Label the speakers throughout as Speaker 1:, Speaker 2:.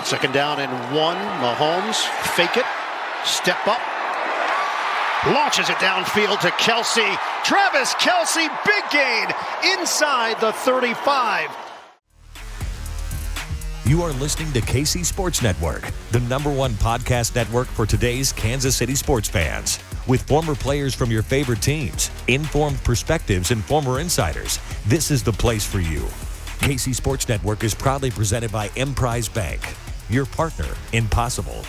Speaker 1: Second down and 1. Mahomes, fake it, step up, launches it downfield to Kelsey. Travis Kelsey, big gain inside the 35.
Speaker 2: You are listening to KC Sports Network, the #1 podcast network for today's Kansas City sports fans. With former players from your favorite teams, informed perspectives, and former insiders, this is the place for you. KC Sports Network is proudly presented by Emprise Bank, your partner in possible.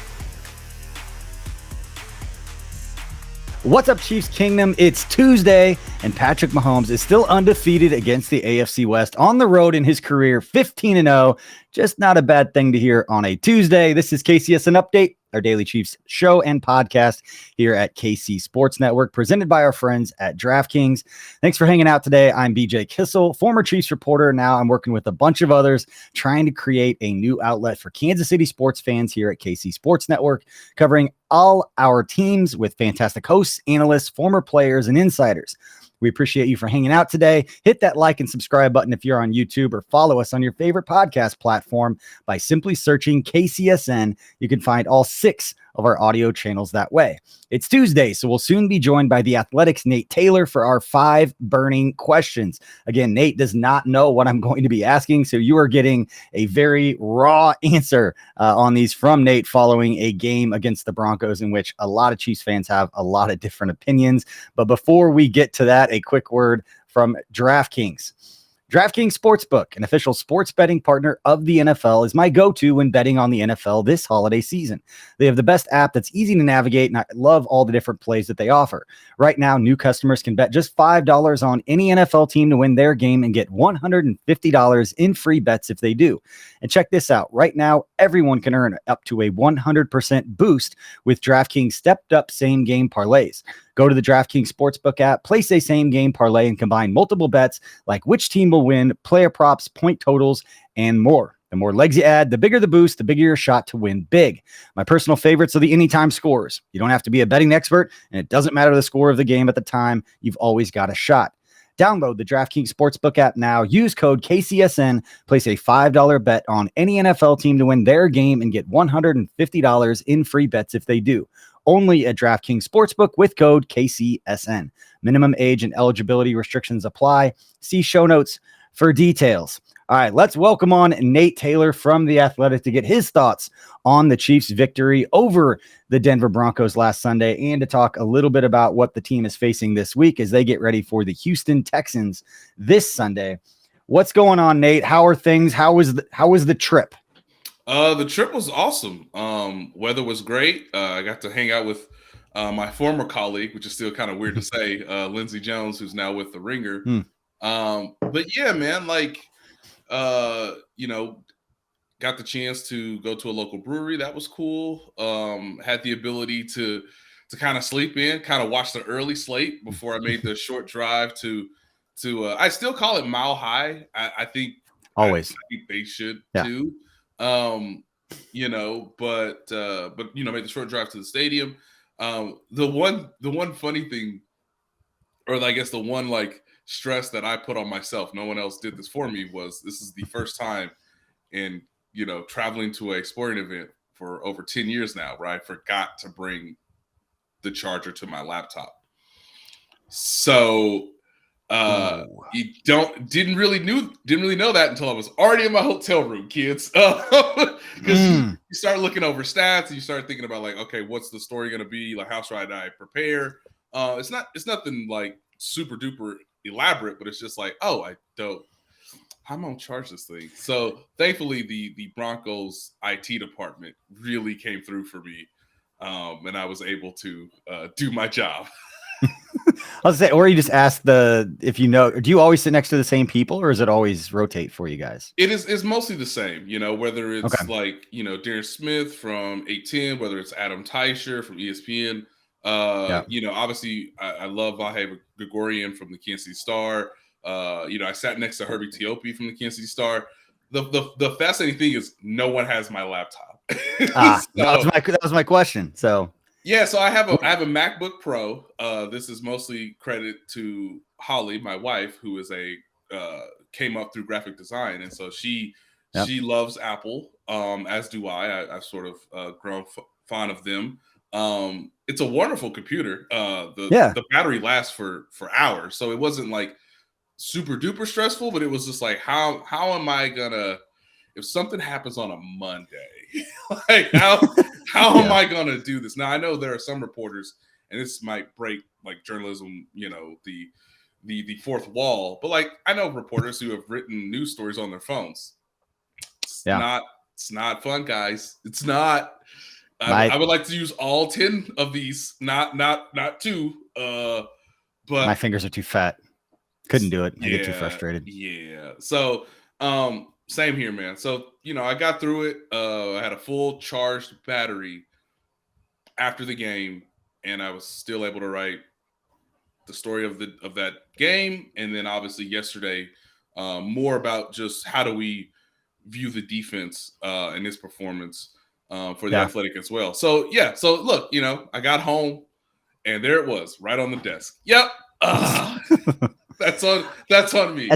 Speaker 3: What's up, Chiefs Kingdom? It's Tuesday, and Patrick Mahomes is still undefeated against the AFC West on the road in his career, 15-0. Just not a bad thing to hear on a Tuesday. This is KCSN Update, our daily Chiefs show and podcast here at KC Sports Network, presented by our friends at DraftKings. Thanks for hanging out today. I'm BJ Kissel, former Chiefs reporter. Now I'm working with a bunch of others, trying to create a new outlet for Kansas City sports fans here at KC Sports Network, covering all our teams with fantastic hosts, analysts, former players, and insiders. We appreciate you for hanging out today. Hit that like and subscribe button if you're on YouTube, or follow us on your favorite podcast platform by simply searching KCSN. You can find all 6 of our audio channels that way. It's Tuesday, so we'll soon be joined by the Athletic's Nate Taylor for our 5 burning questions. Again, Nate does not know what I'm going to be asking, so you are getting a very raw answer on these from Nate following a game against the Broncos in which a lot of Chiefs fans have a lot of different opinions. But before we get to that, a quick word from DraftKings. DraftKings Sportsbook, an official sports betting partner of the NFL, is my go-to when betting on the NFL this holiday season. They have the best app that's easy to navigate, and I love all the different plays that they offer. Right now, new customers can bet just $5 on any NFL team to win their game and get $150 in free bets if they do. And check this out. Right now, everyone can earn up to a 100% boost with DraftKings stepped-up same-game parlays. Go to the DraftKings Sportsbook app, place a same-game parlay, and combine multiple bets like which team will win, player props, point totals, and more. The more legs you add, the bigger the boost, the bigger your shot to win big. My personal favorites are the anytime scores. You don't have to be a betting expert, and it doesn't matter the score of the game at the time. You've always got a shot. Download the DraftKings Sportsbook app now. Use code KCSN. Place a $5 bet on any NFL team to win their game and get $150 in free bets if they do. Only at DraftKings Sportsbook with code KCSN. Minimum age and eligibility restrictions apply. See show notes for details. All right, let's welcome on Nate Taylor from The Athletic to get his thoughts on the Chiefs' victory over the Denver Broncos last Sunday, and to talk a little bit about what the team is facing this week as they get ready for the Houston Texans this Sunday. What's going on, Nate? How are things? How was the trip?
Speaker 4: The trip was awesome. Weather was great. I got to hang out with my former colleague, which is still kind of weird to say, Lindsey Jones, who's now with the Ringer. But yeah, man, got the chance to go to a local brewery. That was cool. Had the ability to kind of sleep in, kind of watch the early slate before I made the short drive to I still call it Mile High. I think
Speaker 3: always.
Speaker 4: I think they should too. But made the short drive to the stadium. The one funny thing, or I guess the one stress that I put on myself, no one else did this for me, was this is the first time in traveling to a sporting event for over 10 years now where I forgot to bring the charger to my laptop. So didn't really know that until I was already in my hotel room, kids. Because you start looking over stats and you start thinking about okay, what's the story going to be? How should I prepare? It's nothing super duper elaborate, but it's just how am I gonna charge this thing? So thankfully the Broncos IT department really came through for me, and I was able to do my job.
Speaker 3: I was saying, or you just ask if you know, do you always sit next to the same people, or is it always rotate for you guys?
Speaker 4: It's mostly the same, whether it's Darren Smith from 810, whether it's Adam Teicher from ESPN. Obviously I love Vahe Gregorian from the Kansas City Star. I sat next to Herbie Teope from the Kansas City Star. The fascinating thing is no one has my laptop.
Speaker 3: That was my question. So
Speaker 4: yeah, so I have a MacBook Pro. This is mostly credit to Holly, my wife, who is came up through graphic design, and so she
Speaker 3: Yep.
Speaker 4: She loves Apple, as do I. I've sort of grown fond of them. It's a wonderful computer. The battery lasts for hours, so it wasn't like super duper stressful, but it was just like, how am I gonna, if something happens on a Monday, like how am I gonna do this? Now I know there are some reporters, and this might break like journalism, the fourth wall, but like I know reporters who have written news stories on their phones. It's not fun, guys. It's not. I would like to use all 10 of these, not 2. But
Speaker 3: my fingers are too fat. Couldn't do it. I get too frustrated.
Speaker 4: Yeah. So, same here, man. So, I got through it. I had a full charged battery after the game, and I was still able to write the story of that game. And then obviously yesterday, more about just how do we view the defense and its performance for the Athletic as well. So, yeah. So look, I got home and there it was right on the desk. Yep. That's on me.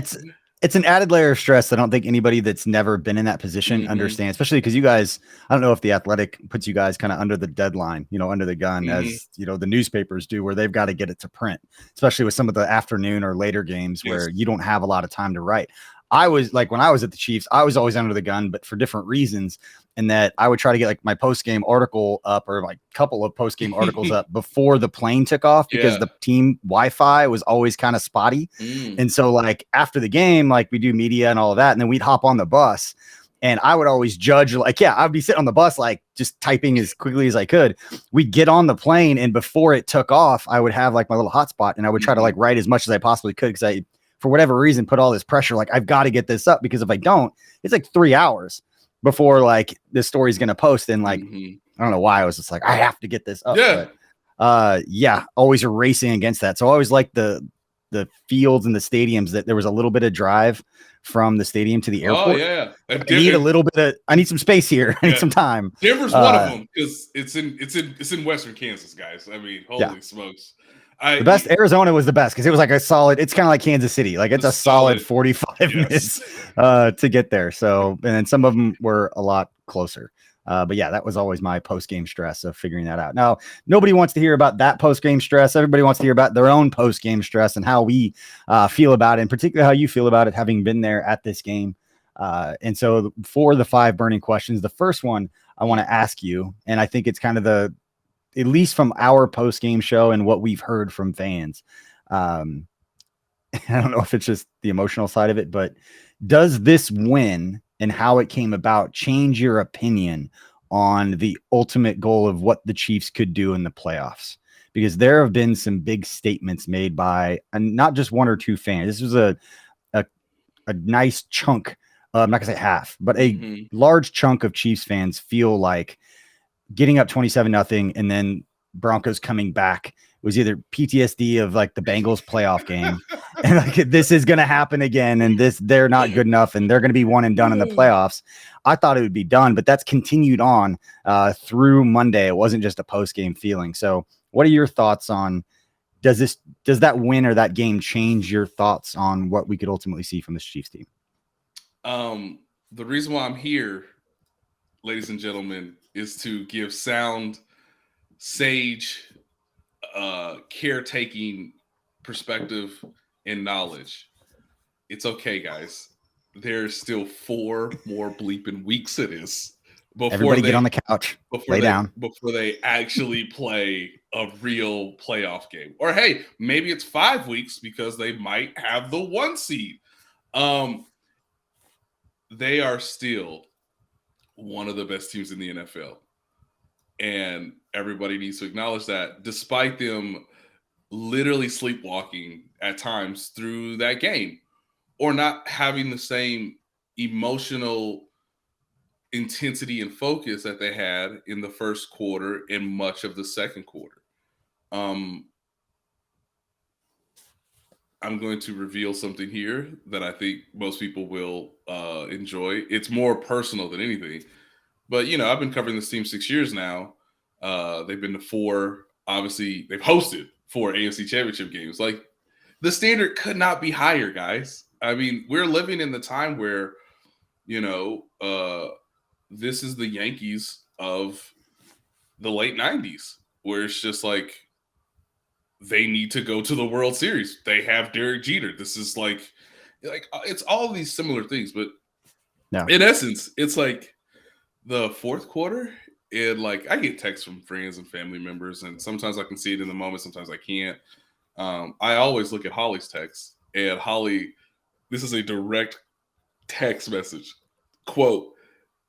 Speaker 3: It's an added layer of stress. I don't think anybody that's never been in that position understands, especially because you guys, I don't know if the Athletic puts you guys kind of under the deadline, under the gun as, the newspapers do, where they've got to get it to print, especially with some of the afternoon or later games where you don't have a lot of time to write. I was like, when I was at the Chiefs, I was always under the gun, but for different reasons. And that I would try to get like my post-game article up, or like a couple of post-game articles up before the plane took off, because the team Wi-Fi was always kind of spotty. And so like after the game, like we do media and all of that, and then we'd hop on the bus, and I would always judge, like, I'd be sitting on the bus, like just typing as quickly as I could. We'd get on the plane, and before it took off, I would have like my little hotspot, and I would try to like write as much as I possibly could, because I, for whatever reason, put all this pressure. Like, I've got to get this up, because if I don't, it's like 3 hours before like this story's going to post. And like, I don't know why I was just like, I have to get this up. But, always racing against that. So I always like the fields and the stadiums that there was a little bit of drive from the stadium to the airport. I need some space here. I need some time.
Speaker 4: Denver's one of them, because it's in Western Kansas, guys. I mean, holy smokes.
Speaker 3: The best Arizona was the best, because it was like a solid, it's kind of like Kansas City. Like it's a solid 45 minutes to get there. So, and then some of them were a lot closer. But yeah, that was always my post-game stress of figuring that out. Now, nobody wants to hear about that post-game stress. Everybody wants to hear about their own post-game stress and how we feel about it, and particularly how you feel about it, having been there at this game. And so for the 5 burning questions, the first one I want to ask you, and I think it's kind of at least from our post-game show and what we've heard from fans. I don't know if it's just the emotional side of it, but does this win and how it came about change your opinion on the ultimate goal of what the Chiefs could do in the playoffs? Because there have been some big statements made by not just 1 or 2 fans. This was a nice chunk. I'm not gonna say half, but a large chunk of Chiefs fans feel like getting up 27-0 and then Broncos coming back was either PTSD of like the Bengals playoff game, and like this is going to happen again, and they're not good enough, and they're going to be one and done in the playoffs. I thought it would be done, but that's continued on through Monday. It wasn't just a post-game feeling. So what are your thoughts on, does that win or that game change your thoughts on what we could ultimately see from this Chiefs team?
Speaker 4: The reason why I'm here, ladies and gentlemen, is to give sound, sage, caretaking perspective and knowledge. It's okay, guys. There's still 4 more bleeping weeks of this before
Speaker 3: get on the couch, lay down
Speaker 4: before they actually play a real playoff game. Or hey, maybe it's 5 weeks, because they might have the 1 seed. They are still one of the best teams in the NFL. And everybody needs to acknowledge that, despite them literally sleepwalking at times through that game, or not having the same emotional intensity and focus that they had in the first quarter and much of the second quarter. I'm going to reveal something here that I think most people will enjoy. It's more personal than anything. But, I've been covering this team 6 years now. They've been to 4. Obviously, they've hosted 4 AFC Championship games. Like, the standard could not be higher, guys. I mean, we're living in the time where this is the Yankees of the late 90s, where it's just like they need to go to the World Series. They have Derek Jeter. This is like it's all these similar things, but in essence, it's like the fourth quarter. And like I get texts from friends and family members, and sometimes I can see it in the moment, sometimes I can't. I always look at Holly's text, and Holly, this is a direct text message. Quote,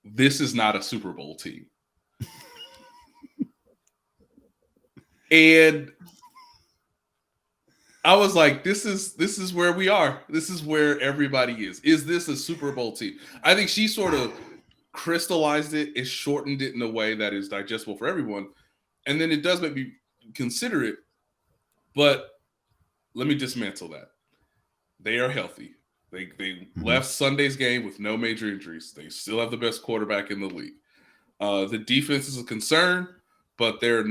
Speaker 4: "This is not a Super Bowl team." And I was like, this is where we are. This is where everybody is. Is this a Super Bowl team? I think she sort of crystallized it and shortened it in a way that is digestible for everyone. And then it does make me consider it. But let me dismantle that. They are healthy. They left Sunday's game with no major injuries. They still have the best quarterback in the league. The defense is a concern, but they're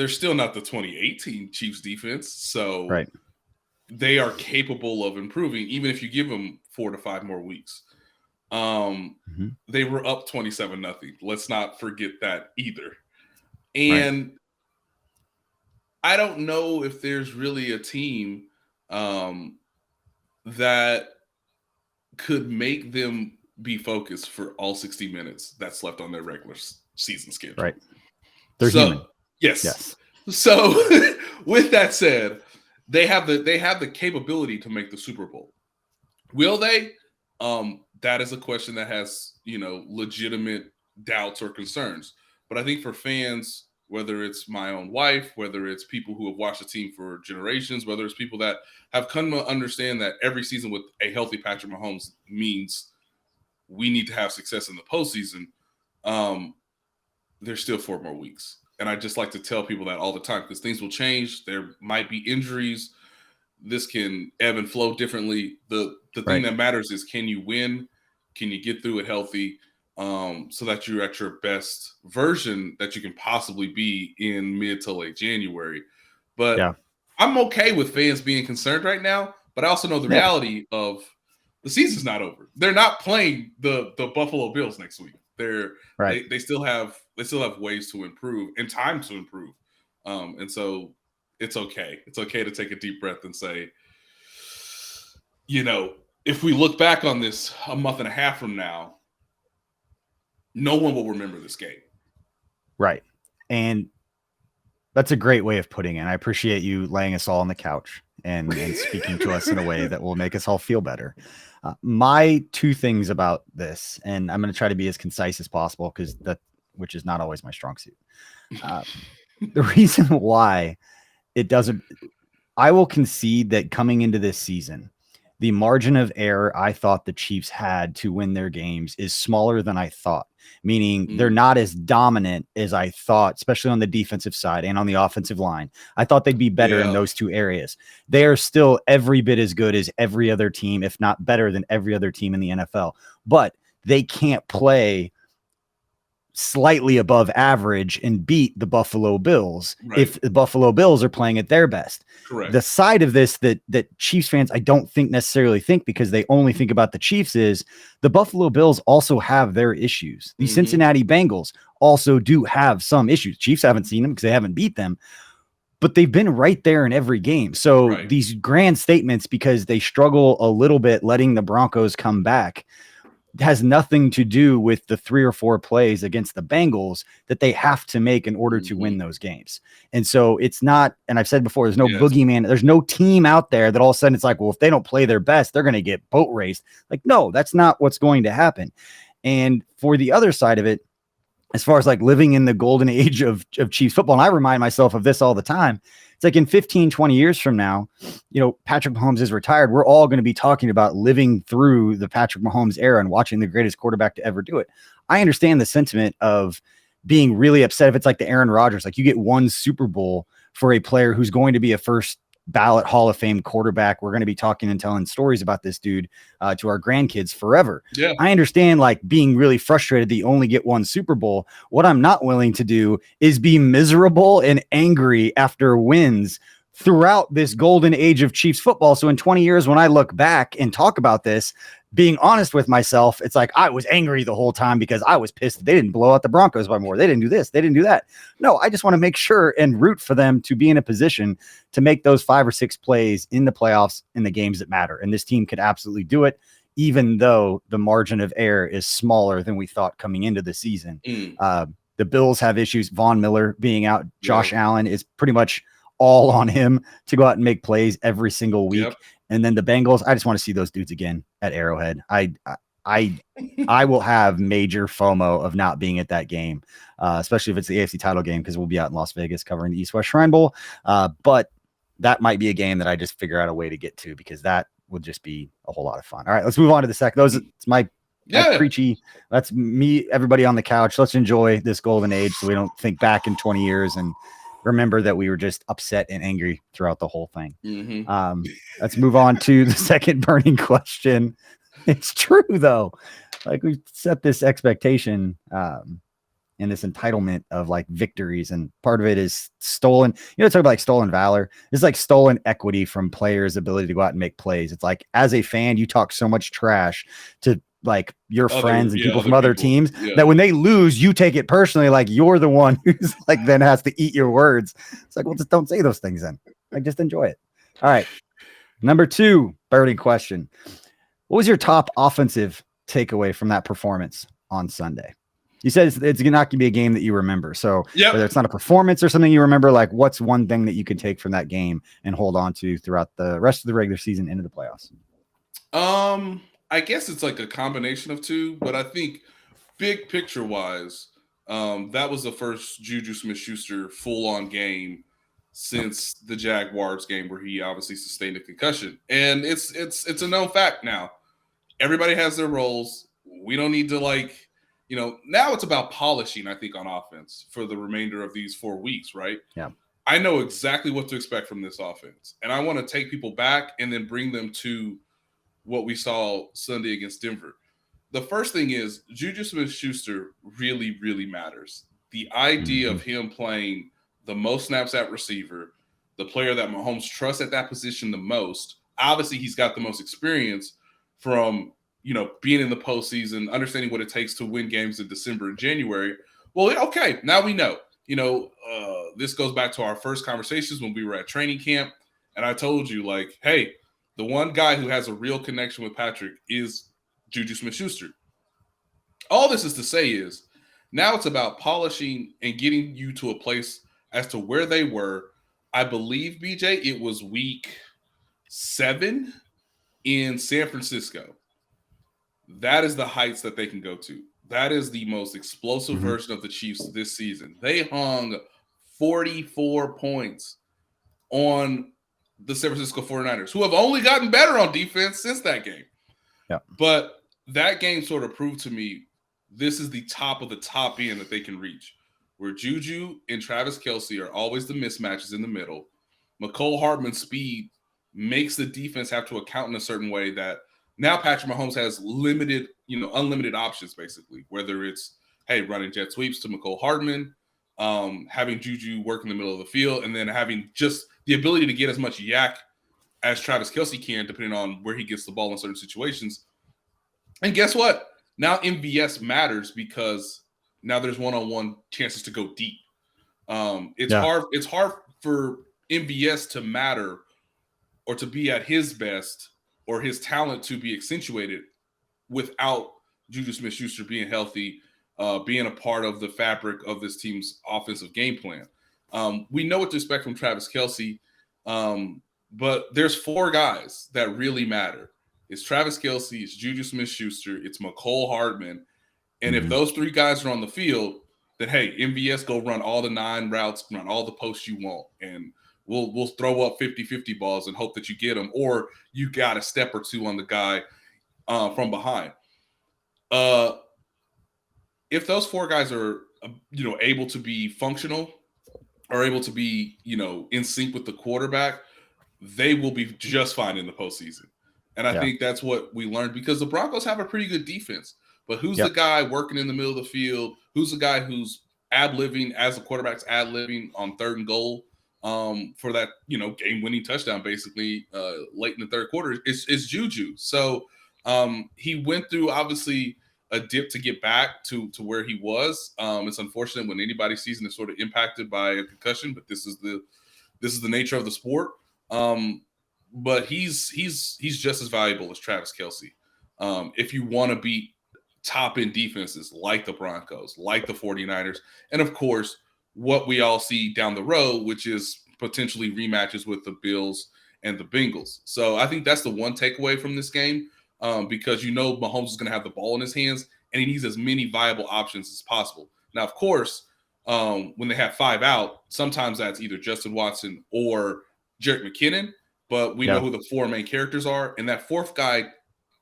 Speaker 4: still not the 2018 Chiefs defense. So they are capable of improving, even if you give them 4 to 5 more weeks. They were up 27-0. Let's not forget that either. And I don't know if there's really a team that could make them be focused for all 60 minutes that's left on their regular season schedule.
Speaker 3: Right. They're human.
Speaker 4: Yes. So with that said, they have the capability to make the Super Bowl. Will they? That is a question that has, legitimate doubts or concerns. But I think for fans, whether it's my own wife, whether it's people who have watched the team for generations, whether it's people that have come to understand that every season with a healthy Patrick Mahomes means we need to have success in the postseason, there's still 4 more weeks. And I just like to tell people that all the time because things will change. There might be injuries. This can ebb and flow differently. The thing that matters is, can you win? Can you get through it healthy? So that you're at your best version that you can possibly be in mid to late January. But I'm okay with fans being concerned right now, but I also know the reality of the season's not over. They're not playing the Buffalo Bills next week. They still have ways to improve and time to improve. And so it's okay. It's okay to take a deep breath and say, if we look back on this a month and a half from now, no one will remember this game.
Speaker 3: Right. And that's a great way of putting it. I appreciate you laying us all on the couch and speaking to us in a way that will make us all feel better. My 2 things about this, and I'm going to try to be as concise as possible which is not always my strong suit. The reason why it doesn't, I will concede that coming into this season, the margin of error I thought the Chiefs had to win their games is smaller than I thought, meaning they're not as dominant as I thought, especially on the defensive side and on the offensive line. I thought they'd be better in those 2 areas. They are still every bit as good as every other team, if not better than every other team in the NFL, but they can't play slightly above average and beat the Buffalo Bills if the Buffalo Bills are playing at their best.
Speaker 4: Correct.
Speaker 3: The side of this that Chiefs fans I don't think necessarily think, because they only think about the Chiefs, is the Buffalo Bills also have their issues. The Cincinnati Bengals also do have some issues. Chiefs haven't seen them because they haven't beat them, but they've been right there in every game. So these grand statements, because they struggle a little bit letting the Broncos come back, has nothing to do with the 3 or 4 plays against the Bengals that they have to make in order to win those games. And so it's not, and I've said before, there's no boogeyman. There's no team out there that all of a sudden it's like, well, if they don't play their best, they're going to get boat raced. Like, no, that's not what's going to happen. And for the other side of it, as far as like living in the golden age of Chiefs football, and I remind myself of this all the time, it's like in 15, 20 years from now, Patrick Mahomes is retired. We're all going to be talking about living through the Patrick Mahomes era and watching the greatest quarterback to ever do it. I understand the sentiment of being really upset if it's like the Aaron Rodgers, like you get 1 Super Bowl for a player who's going to be a first ballot Hall of Fame quarterback. We're going to be talking and telling stories about this dude to our grandkids forever. Yeah. I understand like being really frustrated that you only get 1 Super Bowl. What I'm not willing to do is be miserable and angry after wins throughout this golden age of Chiefs football. So in 20 years, when I look back and talk about this, being honest with myself, it's like I was angry the whole time because I was pissed they didn't blow out the Broncos by more. They didn't do this. They didn't do that. No, I just want to make sure and root for them to be in a position to make those 5 or 6 plays in the playoffs in the games that matter. And this team could absolutely do it, even though the margin of error is smaller than we thought coming into the season. The Bills have issues. Von Miller being out. Josh Allen is pretty much all on him to go out and make plays every single week. And then the Bengals, I just want to see those dudes again at Arrowhead. I will have major FOMO of not being at that game, especially if it's the AFC title game, because we'll be out in Las Vegas covering the East-West Shrine Bowl. But that might be a game that I just figure out a way to get to, because that would just be a whole lot of fun. All right, let's move on to the second. It's my preachy. That's me, everybody on the couch. Let's enjoy this golden age so we don't think back in 20 years and remember that we were just upset and angry throughout the whole thing. Let's move on to the second burning question. It's true, though. Like, we set this expectation and this entitlement of like victories, and part of it is stolen. Talk about like stolen valor. It's like stolen equity from players' ability to go out and make plays. It's like, as a fan, you talk so much trash to like your friends and people from other teams that when they lose, you take it personally. Like, you're the one who's like then has to eat your words. It's like, well, just don't say those things then. Like, just enjoy it. All right. Number 2 burning question. What was your top offensive takeaway from that performance on Sunday? You said it's not going to be a game that you remember. So whether it's not a performance or something you remember, like, what's one thing that you can take from that game and hold on to throughout the rest of the regular season into the playoffs?
Speaker 4: I guess it's like a combination of two, but I think big picture wise, that was the first Juju Smith-Schuster full-on game since the Jaguars game where he obviously sustained a concussion. And it's a known fact now. Everybody has their roles. We don't need to now it's about polishing, I think, on offense for the remainder of these 4 weeks, right?
Speaker 3: Yeah.
Speaker 4: I know exactly what to expect from this offense. And I want to take people back and then bring them to what we saw Sunday against Denver. The first thing is Juju Smith-Schuster really, really matters. The idea of him playing the most snaps at receiver, the player that Mahomes trusts at that position the most. Obviously, he's got the most experience from, being in the postseason, understanding what it takes to win games in December and January. Well, okay, now we know. This goes back to our first conversations when we were at training camp, and I told you, like, hey, the one guy who has a real connection with Patrick is Juju Smith-Schuster. All this is to say is now it's about polishing and getting you to a place as to where they were. I believe, BJ, it was week 7 in San Francisco. That is the heights that they can go to. That is the most explosive version of the Chiefs this season. They hung 44 points on the San Francisco 49ers, who have only gotten better on defense since that game.
Speaker 3: Yeah.
Speaker 4: But that game sort of proved to me this is the top of the top end that they can reach, where Juju and Travis Kelce are always the mismatches in the middle. Mecole Hardman's speed makes the defense have to account in a certain way that now Patrick Mahomes has unlimited options, basically, whether it's, hey, running jet sweeps to Mecole Hardman, having Juju work in the middle of the field, and then having just the ability to get as much yak as Travis Kelce can, depending on where he gets the ball in certain situations. And guess what? Now MVS matters because now there's one-on-one chances to go deep. It's hard for MVS to matter or to be at his best or his talent to be accentuated without Juju Smith-Schuster being healthy, being a part of the fabric of this team's offensive game plan. We know what to expect from Travis Kelce, but there's 4 guys that really matter. It's Travis Kelce, it's Juju Smith-Schuster, it's Mecole Hardman. And if those 3 guys are on the field, then, hey, MVS go run all the 9 routes, run all the posts you want, and we'll throw up 50-50 balls and hope that you get them, or you got a step or 2 on the guy from behind. If those 4 guys are, able to be functional, are able to be, in sync with the quarterback, they will be just fine in the postseason. And I think that's what we learned, because the Broncos have a pretty good defense. But who's the guy working in the middle of the field? Who's the guy who's ad-libbing as the quarterback's ad-libbing on 3rd and goal for that, game-winning touchdown, basically, late in the 3rd quarter? It's Juju. So He went through obviously a dip to get back to where he was. It's unfortunate when anybody's season is sort of impacted by a concussion, but this is the nature of the sport. But he's just as valuable as Travis Kelce. If you want to beat top end defenses like the Broncos, like the 49ers, and of course, what we all see down the road, which is potentially rematches with the Bills and the Bengals. So I think that's the one takeaway from this game, because Mahomes is going to have the ball in his hands and he needs as many viable options as possible. Now, of course, when they have 5 out, sometimes that's either Justin Watson or Jerick McKinnon, but we know who the 4 main characters are, and that 4th guy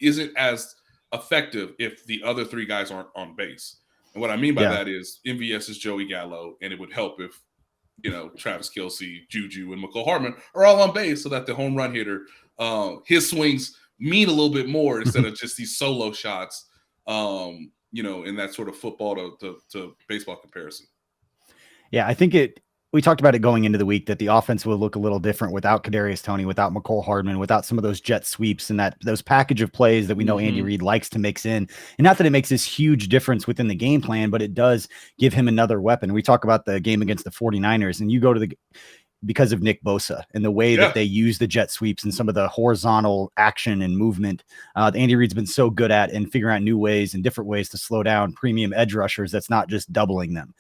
Speaker 4: isn't as effective if the other 3 guys aren't on base. And what I mean by that is MVS is Joey Gallo, and it would help if Travis Kelce, Juju, and Mecole Hardman are all on base so that the home run hitter, his swings mean a little bit more instead of just these solo shots, in that sort of football to baseball comparison.
Speaker 3: Yeah, I think we talked about it going into the week that the offense will look a little different without Kadarius Toney, without Mecole Hardman, without some of those jet sweeps and those package of plays that we know Andy Reid likes to mix in. And not that it makes this huge difference within the game plan, but it does give him another weapon. We talk about the game against the 49ers, and you go to because of Nick Bosa and the way that they use the jet sweeps and some of the horizontal action and movement that Andy Reid's been so good at, and figuring out new ways and different ways to slow down premium edge rushers. That's not just doubling them.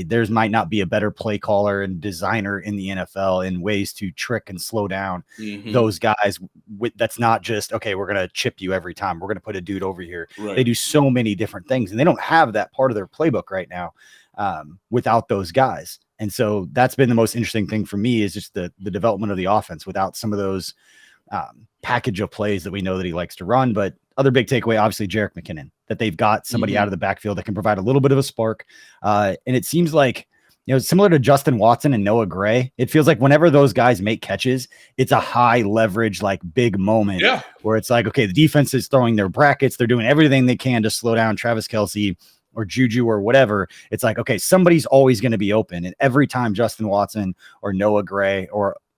Speaker 3: There's might not be a better play caller and designer in the NFL in ways to trick and slow down those guys. That's not just, okay, we're going to chip you every time. We're going to put a dude over here. Right. They do so many different things, and they don't have that part of their playbook right now without those guys. And so that's been the most interesting thing for me, is just the development of the offense without some of those package of plays that we know that he likes to run. But other big takeaway, obviously, Jerick McKinnon, that they've got somebody out of the backfield that can provide a little bit of a spark. And it seems like, similar to Justin Watson and Noah Gray, it feels like whenever those guys make catches, it's a high leverage, like big moment where it's like, okay, the defense is throwing their brackets. They're doing everything they can to slow down Travis Kelce or Juju or whatever. It's like, okay, somebody's always going to be open. And every time Justin Watson or Noah Gray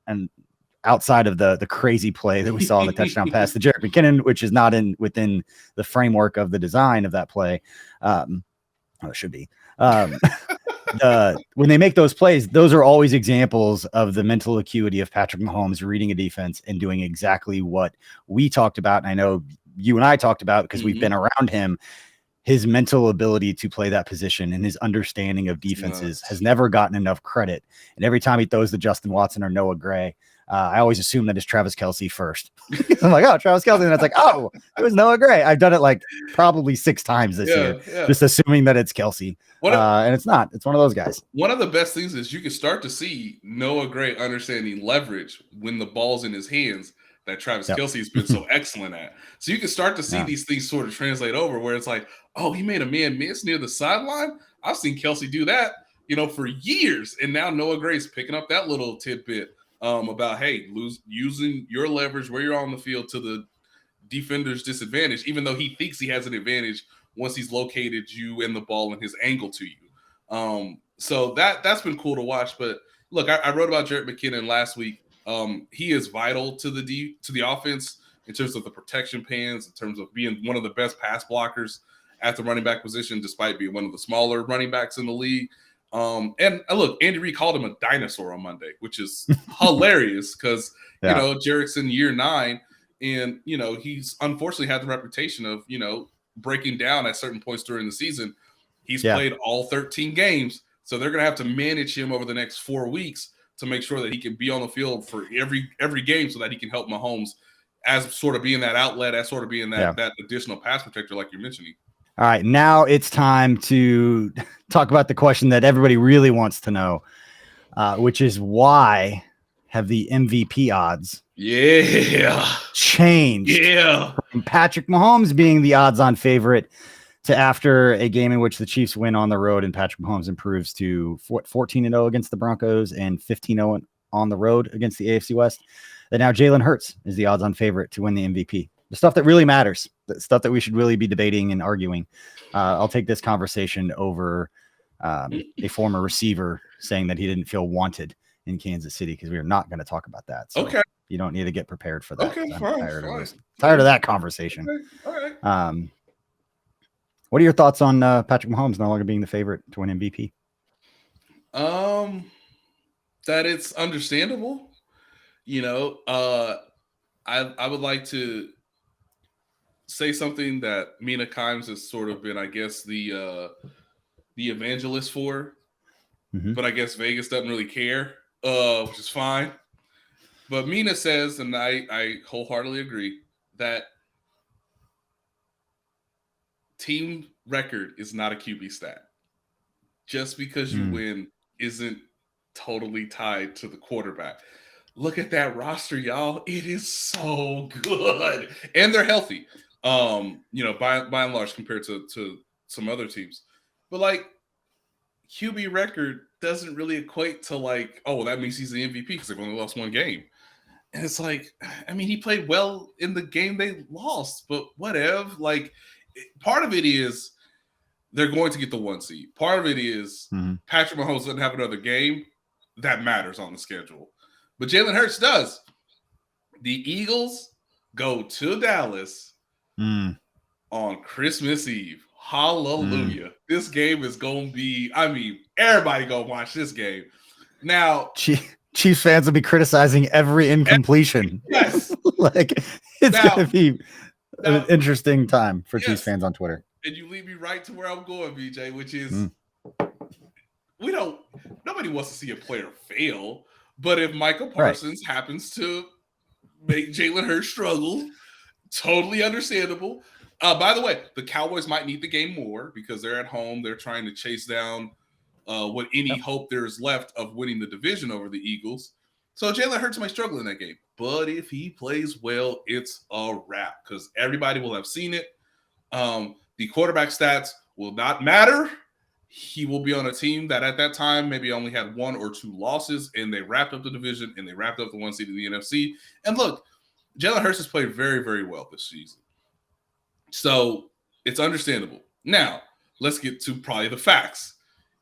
Speaker 3: and outside of the crazy play that we saw in the touchdown pass to Jerick McKinnon, which is not within the framework of the design of that play. It should be. When they make those plays, those are always examples of the mental acuity of Patrick Mahomes reading a defense and doing exactly what we talked about. And I know you and I talked about, because we've been around him. His mental ability to play that position and his understanding of defenses has never gotten enough credit. And every time he throws to Justin Watson or Noah Gray, I always assume that it's Travis Kelce first. I'm like, oh, Travis Kelce. And it's like, oh, it was Noah Gray. I've done it like probably 6 times this year, just assuming that it's Kelce. And it's not. It's one of those guys.
Speaker 4: One of the best things is you can start to see Noah Gray understanding leverage when the ball's in his hands, that Travis Kelce has been so excellent at. So you can start to see these things sort of translate over, where it's like, oh, he made a man miss near the sideline. I've seen Kelce do that, for years. And now Noah Gray's picking up that little tidbit about, hey, using your leverage where you're on the field to the defender's disadvantage, even though he thinks he has an advantage once he's located you and the ball and his angle to you. So that's been cool to watch. But look, I wrote about Jerick McKinnon last week. He is vital to the offense in terms of the protection pans, in terms of being one of the best pass blockers at the running back position, despite being one of the smaller running backs in the league. And look, Andy Reid called him a dinosaur on Monday, which is hilarious because, Jerick's in year 9 and, he's unfortunately had the reputation of, breaking down at certain points during the season. He's played all 13 games. So they're going to have to manage him over the next 4 weeks to make sure that he can be on the field for every game so that he can help Mahomes as sort of being that outlet, as sort of being that additional pass protector like you're mentioning.
Speaker 3: All right, now it's time to talk about the question that everybody really wants to know, which is why have the MVP odds changed from Patrick Mahomes being the odds-on favorite to after a game in which the Chiefs win on the road and Patrick Mahomes improves to 14-0 against the Broncos and 15-0 on the road against the AFC West, that now Jalen Hurts is the odds-on favorite to win the MVP. The stuff that really matters, the stuff that we should really be debating and arguing. I'll take this conversation over a former receiver saying that he didn't feel wanted in Kansas City, because we are not going to talk about that. So
Speaker 4: okay.
Speaker 3: You don't need to get prepared for that.
Speaker 4: Okay,
Speaker 3: I'm
Speaker 4: fine.
Speaker 3: tired of that conversation.
Speaker 4: Okay, all right.
Speaker 3: What are your thoughts on Patrick Mahomes no longer being the favorite to win MVP?
Speaker 4: That it's understandable. I would like to say something that Mina Kimes has sort of been, I guess, the evangelist for, but I guess Vegas doesn't really care, which is fine. But Mina says, and I wholeheartedly agree, that team record is not a QB stat. Just because you win isn't totally tied to the quarterback. Look at that roster, y'all. It is so good. And they're healthy, by and large compared to some other teams. But, like, QB record doesn't really equate to, like, oh, well, that means he's the MVP because they've only lost one game. And it's like, I mean, he played well in the game they lost, but whatever. Like, part of it is they're going to get the 1 seed. Part of it is Patrick Mahomes doesn't have another game that matters on the schedule. But Jalen Hurts does. The Eagles go to Dallas on Christmas Eve. Hallelujah. This game is going to be, everybody going to watch this game. Now,
Speaker 3: Chiefs fans will be criticizing every incompletion.
Speaker 4: Yes.
Speaker 3: Like, it's going to be an interesting time for Chiefs fans on Twitter.
Speaker 4: And you lead me right to where I'm going, BJ, which is nobody wants to see a player fail. But if Michael Parsons happens to make Jalen Hurts struggle, totally understandable. By the way, the Cowboys might need the game more because they're at home. They're trying to chase down what any hope there is left of winning the division over the Eagles. So Jalen Hurts might struggle in that game. But if he plays well, it's a wrap because everybody will have seen it. The quarterback stats will not matter. He will be on a team that at that time maybe only had 1 or 2 losses, and they wrapped up the division, and they wrapped up the 1 seed in the NFC. And look, Jalen Hurts has played very, very well this season. So it's understandable. Now, let's get to probably the facts.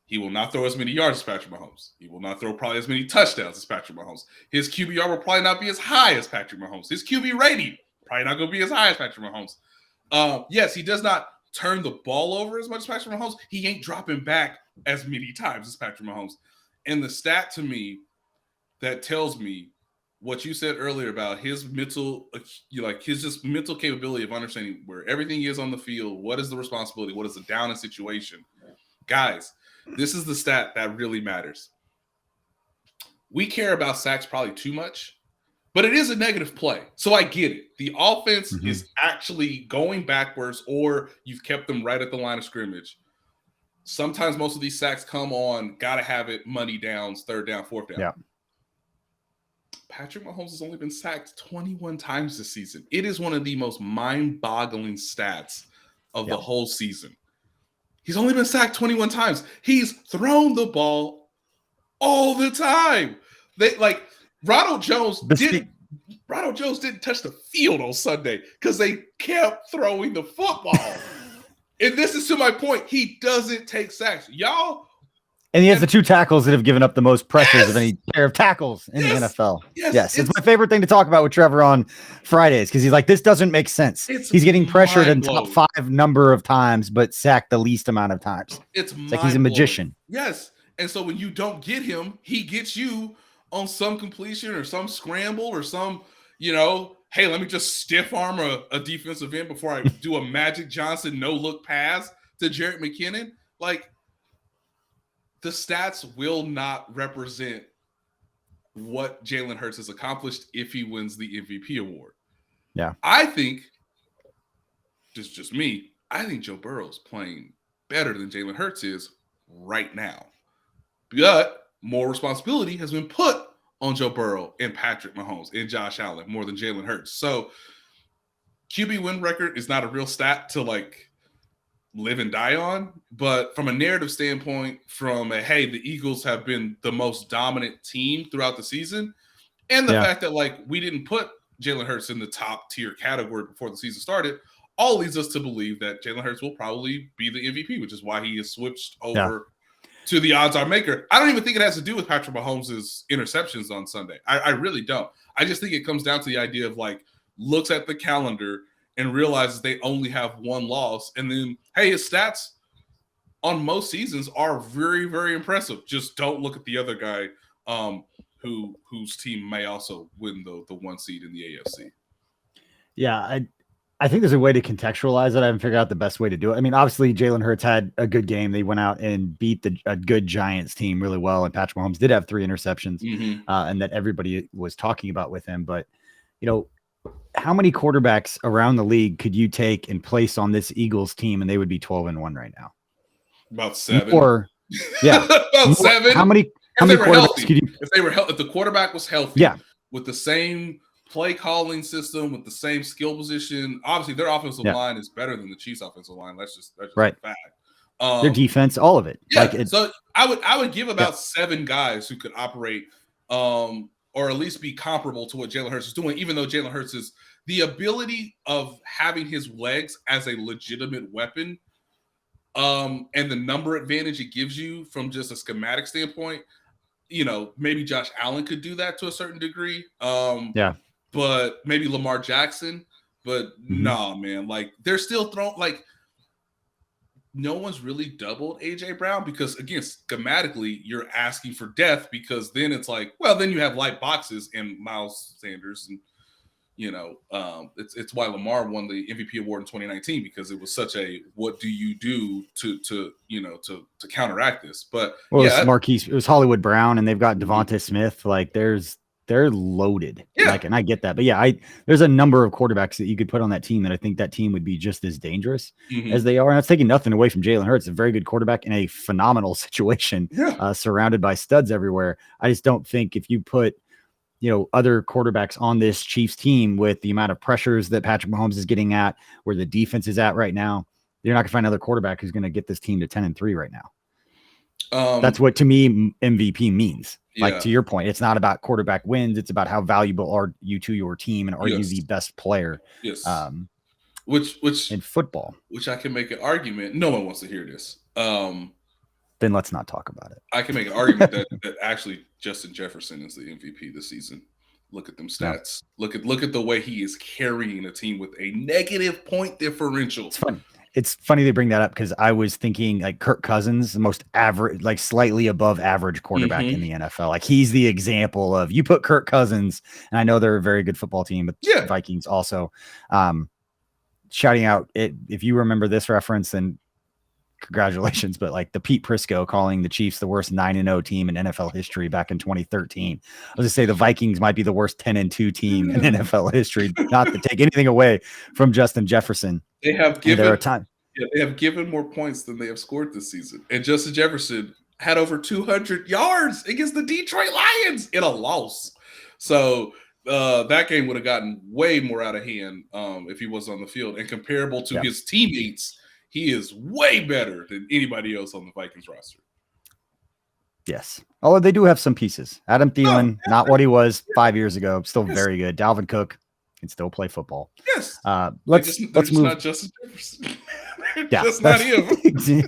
Speaker 4: He will not throw as many yards as Patrick Mahomes. He will not throw probably as many touchdowns as Patrick Mahomes. His QBR will probably not be as high as Patrick Mahomes. His QB rating probably not going to be as high as Patrick Mahomes. Yes, he does not turn the ball over as much as Patrick Mahomes. He ain't dropping back as many times as Patrick Mahomes. And the stat to me that tells me what you said earlier about his mental, his just mental capability of understanding where everything is on the field, what is the responsibility, what is the down in situation. Guys, this is the stat that really matters. We care about sacks probably too much, but it is a negative play. So I get it. The offense is actually going backwards, or you've kept them right at the line of scrimmage. Sometimes most of these sacks come on, got to have it, money downs, 3rd down, 4th down.
Speaker 3: Yeah.
Speaker 4: Patrick Mahomes has only been sacked 21 times this season. It is one of the most mind-boggling stats of the whole season. He's only been sacked 21 times. He's thrown the ball all the time. Ronald Jones didn't touch the field on Sunday because they kept throwing the football. And this is to my point. He doesn't take sacks. Y'all.
Speaker 3: And he has the 2 tackles that have given up the most pressures of any pair of tackles in the NFL. Yes. It's my favorite thing to talk about with Trevor on Fridays because he's like, this doesn't make sense. He's getting pressured in top 5 number of times, but sacked the least amount of times. It's like he's a magician.
Speaker 4: Yes. And so when you don't get him, he gets you on some completion or some scramble or some, hey, let me just stiff arm a defensive end before I do a Magic Johnson no-look pass to Jerick McKinnon. Like, the stats will not represent what Jalen Hurts has accomplished if he wins the MVP award.
Speaker 3: Yeah.
Speaker 4: I think, just me, I think Joe Burrow's playing better than Jalen Hurts is right now. But more responsibility has been put on Joe Burrow and Patrick Mahomes and Josh Allen more than Jalen Hurts. So QB win record is not a real stat to live and die on, but from a narrative standpoint, hey, the Eagles have been the most dominant team throughout the season, and the fact that we didn't put Jalen Hurts in the top tier category before the season started, all leads us to believe that Jalen Hurts will probably be the MVP, which is why he is switched over to the odds-on maker. I don't even think it has to do with Patrick Mahomes' interceptions on Sunday. I really don't. I just think it comes down to the idea of like looks at the calendar and realizes they only have one loss, and then hey, his stats on most seasons are very, very impressive. Just don't look at the other guy whose team may also win the 1 seed in the AFC.
Speaker 3: Yeah, I think there's a way to contextualize it. I haven't figured out the best way to do it. I mean, obviously, Jalen Hurts had a good game. They went out and beat a good Giants team really well, and Patrick Mahomes did have 3 interceptions, and that everybody was talking about with him. But, you know, how many quarterbacks around the league could you take and place on this Eagles team, and they would be 12-1 right now?
Speaker 4: About 7.
Speaker 3: Or, yeah.
Speaker 4: About 7.
Speaker 3: How many quarterbacks could you?
Speaker 4: If they were healthy, if the quarterback was healthy,
Speaker 3: yeah,
Speaker 4: with the same play calling system, with the same skill position, obviously their offensive line is better than the Chiefs' offensive line. That's just
Speaker 3: right.
Speaker 4: a fact.
Speaker 3: Their defense, all of it.
Speaker 4: Yeah. So I would give about 7 guys who could operate, or at least be comparable to what Jalen Hurts is doing, even though Jalen Hurts is the ability of having his legs as a legitimate weapon. And the number advantage it gives you from just a schematic standpoint, you know, maybe Josh Allen could do that to a certain degree. But maybe Lamar Jackson. But nah, man, like they're still throwing, like no one's really doubled AJ Brown because, again, schematically, you're asking for death because then it's like, well, then you have light boxes and Miles Sanders and, you know, it's why Lamar won the MVP award in 2019 because it was such a what do you do to counteract this? But
Speaker 3: it was Hollywood Brown and they've got Devonta Smith. Like they're loaded.
Speaker 4: Yeah.
Speaker 3: Like, and I get that, but yeah, there's a number of quarterbacks that you could put on that team that I think that team would be just as dangerous as they are. And that's taking nothing away from Jalen Hurts, a very good quarterback in a phenomenal situation, surrounded by studs everywhere. I just don't think if you put, you know, other quarterbacks on this Chiefs team with the amount of pressures that Patrick Mahomes is getting at, where the defense is at right now, you're not gonna find another quarterback who's going to get this team to 10-3 right now. That's what to me MVP means. Like to your point, it's not about quarterback wins. It's about how valuable are you to your team and are you the best player?
Speaker 4: Yes.
Speaker 3: Which in football,
Speaker 4: which I can make an argument. No one wants to hear this.
Speaker 3: Then let's not talk about it.
Speaker 4: I can make an argument that actually Justin Jefferson is the MVP this season. Look at them stats. Yeah. Look at the way he is carrying a team with a negative point differential.
Speaker 3: It's fun. It's funny they bring that up because I was thinking like Kirk Cousins, the most average, like slightly above average quarterback in the NFL. Like he's the example of you put Kirk Cousins, and I know they're a very good football team, but Vikings also shouting out it. If you remember this reference, then congratulations. But like the Pete Prisco calling the Chiefs the worst 9-0 team in NFL history back in 2013. I was to say the Vikings might be the worst 10-2 team in NFL history, not to take anything away from Justin Jefferson.
Speaker 4: They have given more points than they have scored this season. And Justin Jefferson had over 200 yards against the Detroit Lions in a loss. So that game would have gotten way more out of hand if he was on the field. And comparable to his teammates, he is way better than anybody else on the Vikings roster.
Speaker 3: Yes. Although they do have some pieces. Adam Thielen, not what he was 5 years ago, still very good. Dalvin Cook can still play football.
Speaker 4: Yes.
Speaker 3: Let's move.
Speaker 4: Not Justin Jefferson.
Speaker 3: That's
Speaker 4: not him.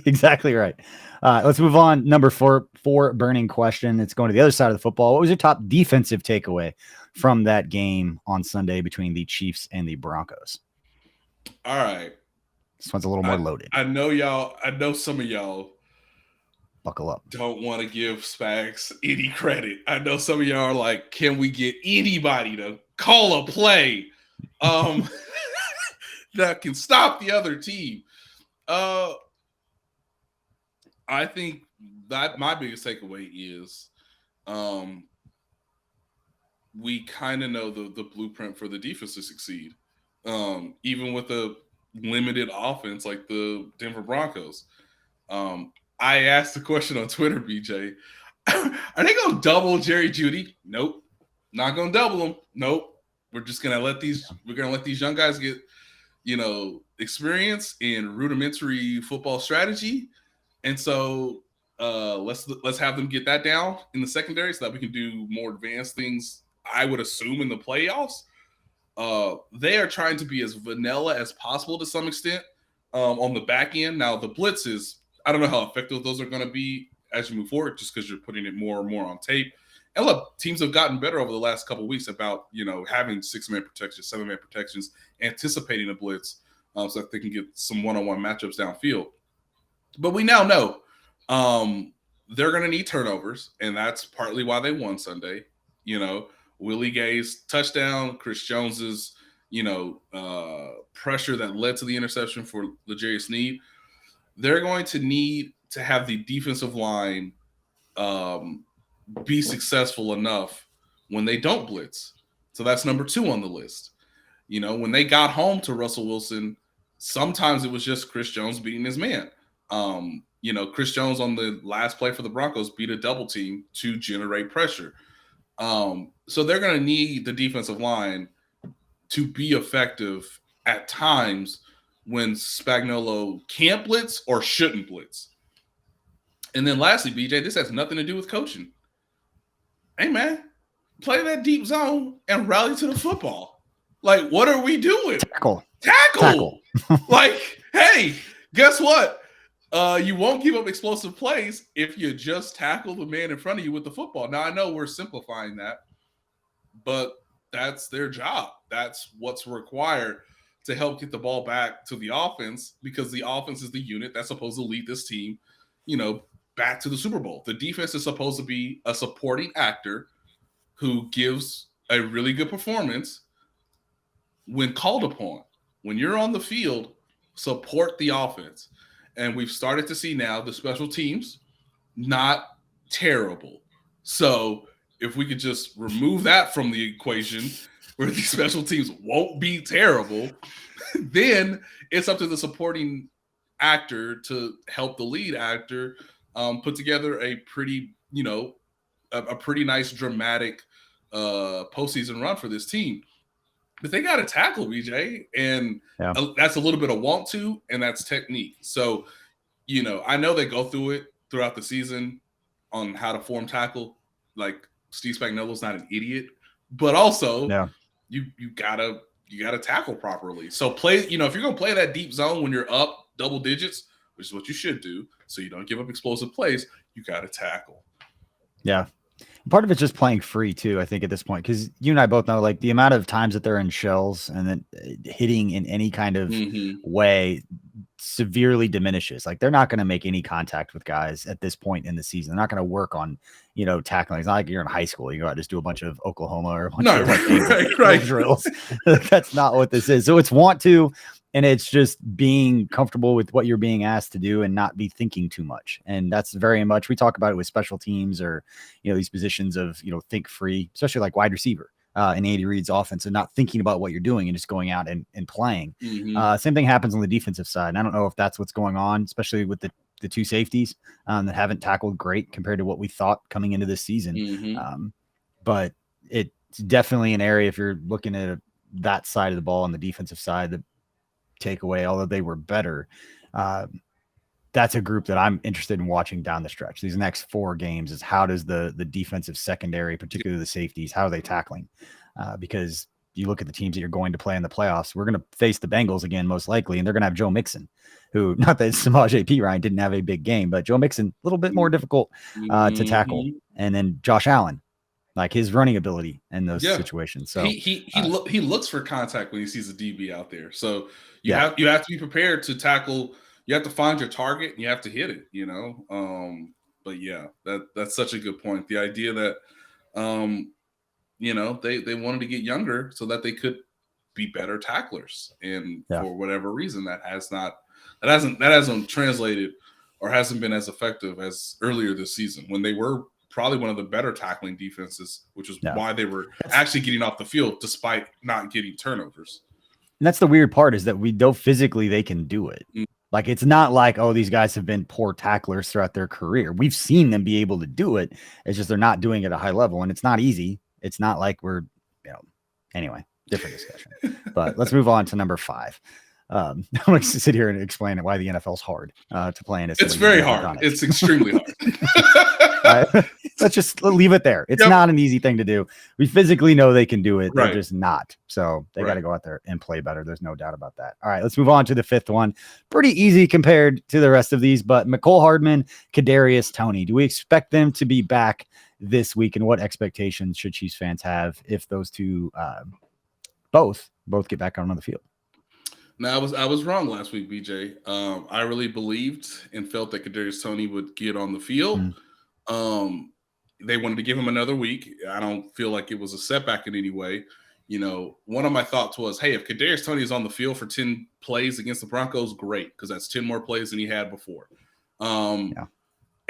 Speaker 3: Exactly right. Let's move on. Number 4 burning question. It's going to the other side of the football. What was your top defensive takeaway from that game on Sunday between the Chiefs and the Broncos?
Speaker 4: All right.
Speaker 3: This one's a little more loaded.
Speaker 4: I know some of y'all
Speaker 3: buckle up.
Speaker 4: Don't want to give Spags any credit. I know some of y'all are like, can we get anybody to call a play that can stop the other team? I think that my biggest takeaway is we kind of know the blueprint for the defense to succeed. Even with a limited offense like the Denver Broncos. I asked the question on Twitter, BJ, are they going to double Jerry Jeudy? Nope. Not going to double him. Nope. We're just going to let these young guys get, experience in rudimentary football strategy. And so let's have them get that down in the secondary so that we can do more advanced things, I would assume, in the playoffs. They are trying to be as vanilla as possible to some extent on the back end. Now, the blitzes, I don't know how effective those are going to be as you move forward, just because you're putting it more and more on tape. And look, teams have gotten better over the last couple of weeks about, having 6-man protections, 7-man protections, anticipating a blitz so that they can get some one-on-one matchups downfield. But we now know they're going to need turnovers, and that's partly why they won Sunday. Willie Gay's touchdown, Chris Jones's, pressure that led to the interception for L'Jarius Sneed. They're going to need to have the defensive line be successful enough when they don't blitz. So that's number 2 on the list. When they got home to Russell Wilson, sometimes it was just Chris Jones beating his man. Chris Jones on the last play for the Broncos beat a double team to generate pressure. So they're going to need the defensive line to be effective at times when Spagnuolo can't blitz or shouldn't blitz. And then lastly, BJ, this has nothing to do with coaching. Hey, man, play that deep zone and rally to the football. Like, what are we doing? Tackle. Like, hey, guess what? You won't give up explosive plays if you just tackle the man in front of you with the football. Now, I know we're simplifying that, but that's their job. That's what's required to help get the ball back to the offense, because the offense is the unit that's supposed to lead this team, back to the Super Bowl. The defense is supposed to be a supporting actor who gives a really good performance when called upon. When you're on the field, support the offense. And we've started to see now the special teams not terrible. So if we could just remove that from the equation, where the special teams won't be terrible, then it's up to the supporting actor to help the lead actor put together a pretty, a pretty nice dramatic postseason run for this team. But they got to tackle, BJ, and that's a little bit of want to, and that's technique. So, I know they go through it throughout the season on how to form tackle. Like, Steve Spagnuolo's not an idiot, but also you gotta tackle properly. So play, if you're gonna play that deep zone when you're up double digits, which is what you should do, so you don't give up explosive plays, you gotta tackle.
Speaker 3: Yeah. Part of it's just playing free too, I think, at this point, because you and I both know, like, the amount of times that they're in shells and then hitting in any kind of way severely diminishes. Like, they're not going to make any contact with guys at this point in the season. They're not going to work on, tackling. It's not like you're in high school. You go out and just do a bunch of Oklahoma or a bunch of drills. That's not what this is. So it's want to, and it's just being comfortable with what you're being asked to do and not be thinking too much. And that's very much, we talk about it with special teams or, these positions of, think free, especially like wide receiver in Andy Reid's offense, and not thinking about what you're doing and just going out and playing. Same thing happens on the defensive side. And I don't know if that's what's going on, especially with the two safeties that haven't tackled great compared to what we thought coming into this season. But it's definitely an area, if you're looking at that side of the ball on the defensive side, the takeaway, although they were better, that's a group that I'm interested in watching down the stretch. These next 4 games is how does the defensive secondary, particularly the safeties, how are they tackling? Because you look at the teams that you're going to play in the playoffs, we're going to face the Bengals again, most likely, and they're going to have Joe Mixon, who, not that Samaje Perine didn't have a big game, but Joe Mixon, a little bit more difficult to tackle. And then Josh Allen, like his running ability in those situations. So
Speaker 4: he looks for contact when he sees a DB out there. So you have to be prepared to tackle. You have to find your target and you have to hit it, But yeah, that's such a good point. The idea that they wanted to get younger so that they could be better tacklers, and for whatever reason that hasn't translated or hasn't been as effective as earlier this season, when they were probably one of the better tackling defenses, which is why they were actually getting off the field despite not getting turnovers.
Speaker 3: And that's the weird part, is that we know physically they can do it. Like, it's not like, oh, these guys have been poor tacklers throughout their career. We've seen them be able to do it. It's just they're not doing it at a high level, and it's not easy. It's not like we're, anyway, different discussion. But let's move on to number 5. I'm going to sit here and explain why the NFL is hard to play in.
Speaker 4: It's very hard. It's extremely hard.
Speaker 3: Let's just leave it there. It's not an easy thing to do. We physically know they can do it. They're just not. So they got to go out there and play better. There's no doubt about that. All right, let's move on to the fifth one. Pretty easy compared to the rest of these, but Mecole, Hardman, Kadarius, Toney. Do we expect them to be back this week, and what expectations should Chiefs fans have if those two both get back on the field?
Speaker 4: Now, I was wrong last week, BJ. I really believed and felt that Kadarius Toney would get on the field. They wanted to give him another week. I don't feel like it was a setback in any way. One of my thoughts was, hey, if Kadarius Toney is on the field for 10 plays against the Broncos, great, because that's 10 more plays than he had before. And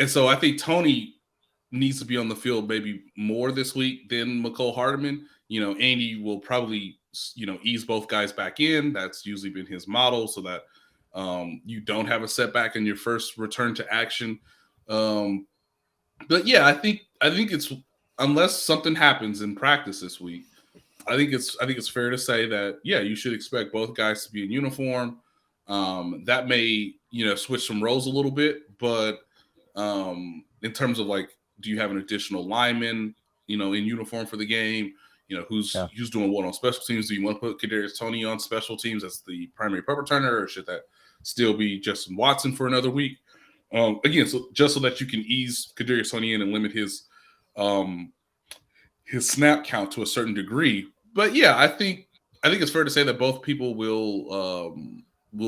Speaker 4: so I think Toney needs to be on the field maybe more this week than Mecole Hardman. Andy will probably ease both guys back in. That's usually been his model, so that you don't have a setback in your first return to action. But yeah, I think it's, unless something happens in practice this week, I think it's fair to say that you should expect both guys to be in uniform. That may switch some roles a little bit, but in terms of like, do you have an additional lineman in uniform for the game? Who's doing what on special teams? Do you want to put Kadarius Toney on special teams as the primary punt returner, or should that still be Justin Watson for another week? Again, just so that you can ease Kadarius Toney in and limit his snap count to a certain degree. But yeah, I think it's fair to say that both people will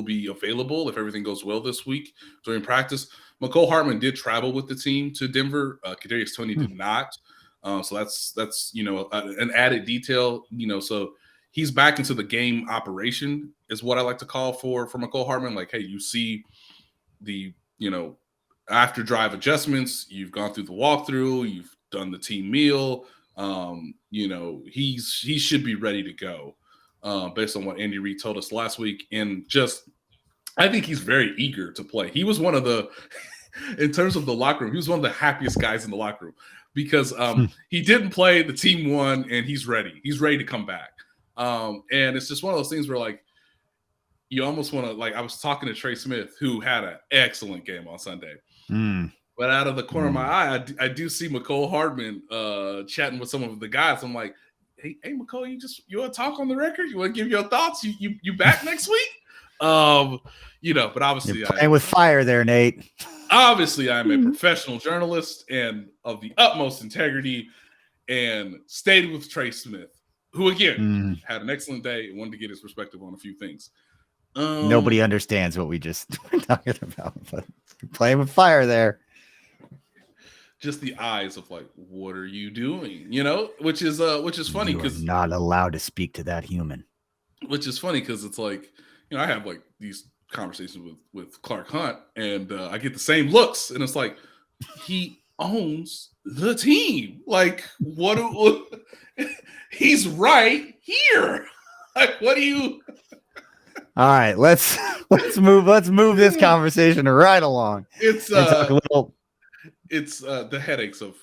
Speaker 4: be available if everything goes well this week during practice. Mecole Hardman did travel with the team to Denver. Kadarius Toney did not. So that's an added detail. So he's back into the game operation is what I like to call for Mecole Hardman. Like, hey, you see the after drive adjustments. You've gone through the walkthrough. You've done the team meal. He should be ready to go based on what Andy Reid told us last week. And I think he's very eager to play. He was one of the, in terms of the locker room, he was one of the happiest guys in the locker room because he didn't play, the team won, and he's ready. He's ready to come back. And it's just one of those things where, like, you almost want to, like, I was talking to Trey Smith, who had an excellent game on Sunday. But out of the corner of my eye, I do see Mecole Hardman chatting with some of the guys. I'm like, hey, Mecole, you want to talk on the record? You want to give your thoughts? You back next week? But obviously,
Speaker 3: you're playing with fire there, Nate.
Speaker 4: Obviously, I'm a professional journalist and of the utmost integrity, and stayed with Trey Smith, who again had an excellent day and wanted to get his perspective on a few things.
Speaker 3: Nobody understands what we just were talking about, but you're playing with fire there.
Speaker 4: Just the eyes of like, what are you doing? Which is funny because
Speaker 3: not allowed to speak to that human.
Speaker 4: Which is funny because it's like, I have like these conversations with Clark Hunt, and I get the same looks, and it's like, he owns the team. Like, what? He's right here. Like, what do you?
Speaker 3: All right, let's move this conversation right along.
Speaker 4: It's the headaches of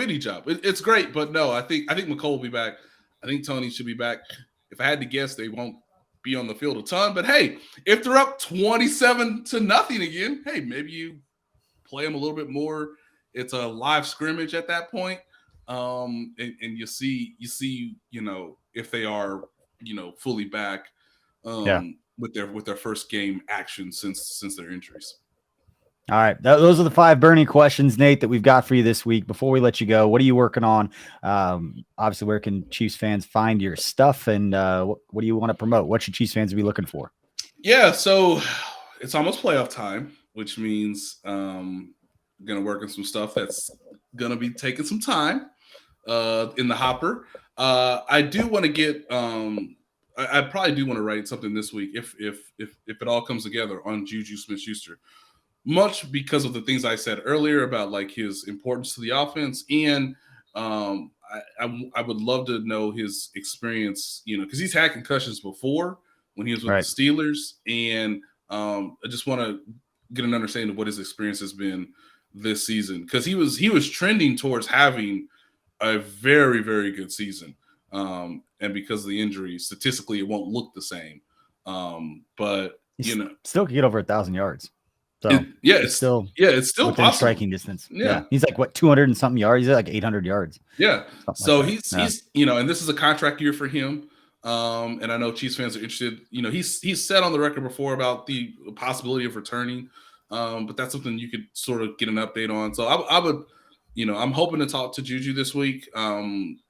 Speaker 4: any job. It's great, but no, I think Mecole will be back. I think Toney should be back. If I had to guess, they won't be on the field a ton. But hey, if they're up 27-0 again, hey, maybe you play them a little bit more. It's a live scrimmage at that point, and you see, if they are, fully back, with their first game action since their injuries.
Speaker 3: All right. Those are the 5 burning questions, Nate, that we've got for you this week. Before we let you go, what are you working on? Obviously, where can Chiefs fans find your stuff, and what do you want to promote? What should Chiefs fans be looking for?
Speaker 4: Yeah, so it's almost playoff time, which means I'm going to work on some stuff that's going to be taking some time in the hopper. I do want to get I probably do want to write something this week if it all comes together on Juju Smith-Schuster. Much because of the things I said earlier about like his importance to the offense, and I would love to know his experience, because he's had concussions before when he was with the Steelers, and I just want to get an understanding of what his experience has been this season, because he was trending towards having a very, very good season, and because of the injury, statistically it won't look the same, but
Speaker 3: still could get over 1,000 yards. So
Speaker 4: it's still
Speaker 3: within
Speaker 4: possible.
Speaker 3: striking distance. Yeah. He's like what, 200 and something yards? He's like 800 yards.
Speaker 4: Yeah.
Speaker 3: Something
Speaker 4: So
Speaker 3: like
Speaker 4: he's and this is a contract year for him. And I know Chiefs fans are interested. He's said on the record before about the possibility of returning. But that's something you could sort of get an update on. So I would, I'm hoping to talk to Juju this week.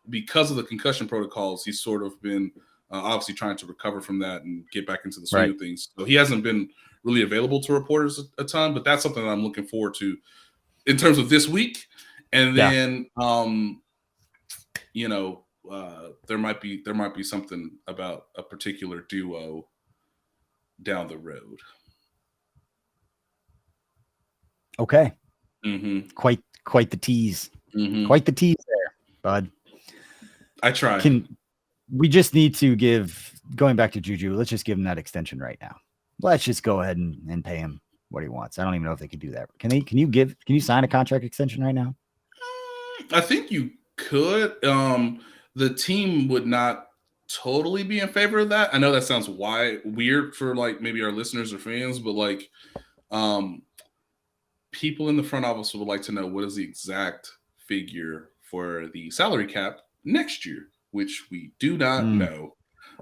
Speaker 4: Because of the concussion protocols, he's sort of been obviously trying to recover from that and get back into the swing of things. So he hasn't been really available to reporters a ton, but that's something that I'm looking forward to in terms of this week. And then, there might be something about a particular duo down the road.
Speaker 3: Okay.
Speaker 4: Mm-hmm.
Speaker 3: Quite the tease.
Speaker 4: Mm-hmm.
Speaker 3: Quite the tease there, bud.
Speaker 4: I try.
Speaker 3: We just need to going back to Juju, let's just give him that extension right now. Let's just go ahead and pay him what he wants. I don't even know if they could do that. Can you sign a contract extension right now?
Speaker 4: I think you could. The team would not totally be in favor of that. I know that sounds weird for like maybe our listeners or fans, but like people in the front office would like to know what is the exact figure for the salary cap next year, which we do not know.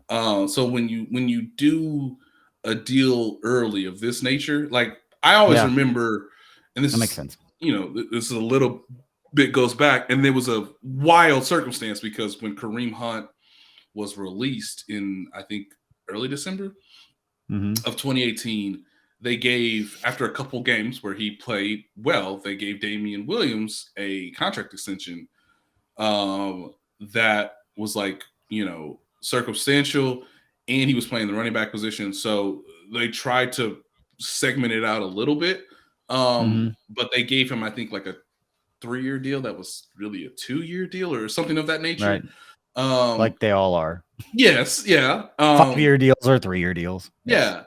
Speaker 4: So when you do a deal early of this nature, like I always remember, and this
Speaker 3: makes sense.
Speaker 4: This is a little bit goes back, and there was a wild circumstance because when Kareem Hunt was released in, I think, early December of 2018, they gave, after a couple games where he played well, they gave Damian Williams a contract extension that was like, circumstantial, and he was playing the running back position. So they tried to segment it out a little bit, but they gave him, I think, like a 3-year deal that was really a 2-year deal or something of that nature.
Speaker 3: Right. Like they all are.
Speaker 4: Yes. Yeah.
Speaker 3: 5-year deals or 3-year deals.
Speaker 4: Yeah.
Speaker 3: Yes.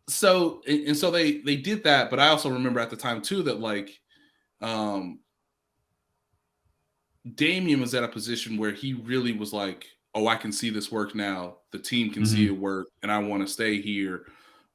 Speaker 4: So they did that, but I also remember at the time too that like Damian was at a position where he really was like, oh, I can see this work now. The team can see it work, and I want to stay here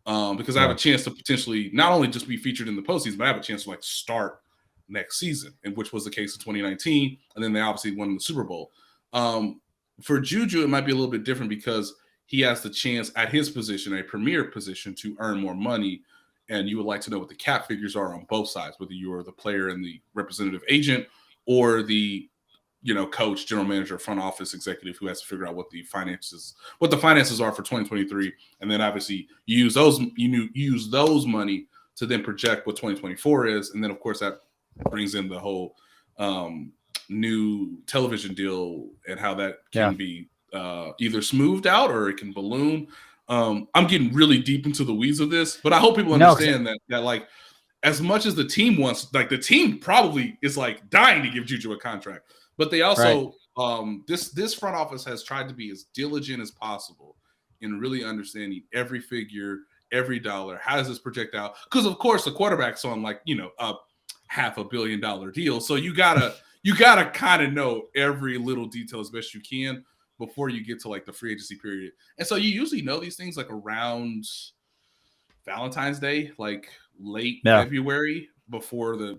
Speaker 4: because I have a chance to potentially not only just be featured in the postseason, but I have a chance to like start next season, and which was the case in 2019. And then they obviously won the Super Bowl. For Juju, it might be a little bit different because he has the chance at his position, a premier position, to earn more money. And you would like to know what the cap figures are on both sides, whether you are the player and the representative agent or the coach, general manager, front office executive who has to figure out what the finances are for 2023. And then obviously you use those money to then project what 2024 is. And then of course that brings in the whole new television deal and how that can be either smoothed out or it can balloon. I'm getting really deep into the weeds of this, but I hope people understand that like, as much as the team wants, like the team probably is like dying to give Juju a contract, but they also, this front office has tried to be as diligent as possible in really understanding every figure, every dollar. How does this project out? Because of course the quarterback's on like, a $500 million deal. So you gotta kind of know every little detail as best you can before you get to like the free agency period. And so you usually know these things like around Valentine's Day, like late February before the